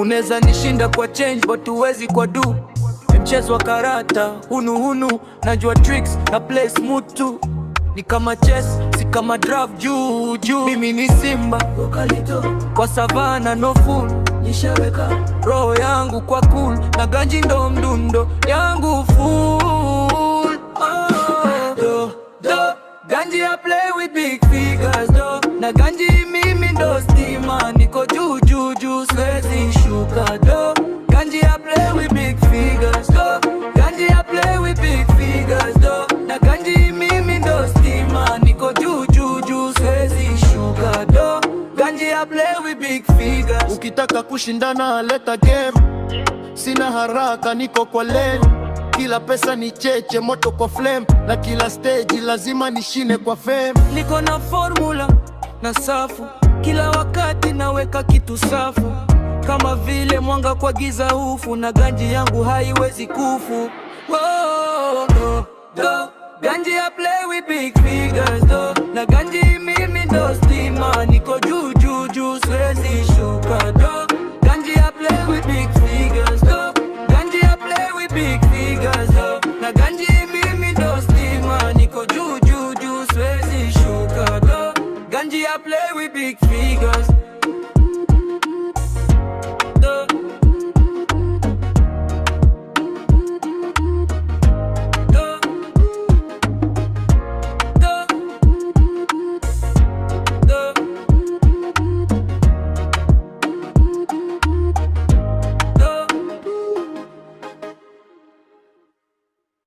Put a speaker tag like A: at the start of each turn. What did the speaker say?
A: Unaweza nishinda kwa change but huwezi kwa do. Mchezo wa karata, hunu najua tricks na play smooth tu. Ni kama chess, si kama draft juu. Mimi ni simba kwa savana, no fool. Nishaweka roho yangu kwa cool, na ganji ndo mdundo yangu full. Ganji I play with big figures na ganji mimi ndo stima. Niko juu siwezi shuka Ganji I play with big figures Ganji I play with big figures na ganji mimi ndo stima. Niko juu siwezi shuka Ganji I play with big figures.
B: Ukitaka kushindana leta game, sina haraka niko kwa lane. Kila pesa ni cheche, moto kwa flame, na kila stage lazima nishine kwa fame.
A: Niko na formula na safu, kila wakati naweka kitu safu. Kama vile mwanga kwa giza ufu, na ganji yangu haiwezi kufu. Ganji I play with big figures na ganji mimi ndo stima. Niko juu siwezi shuka Ganji I play with big figures Ganji I play with big figures na ganji mimi ndo stima. Niko juu siwezi shuka Ganji I play with big figures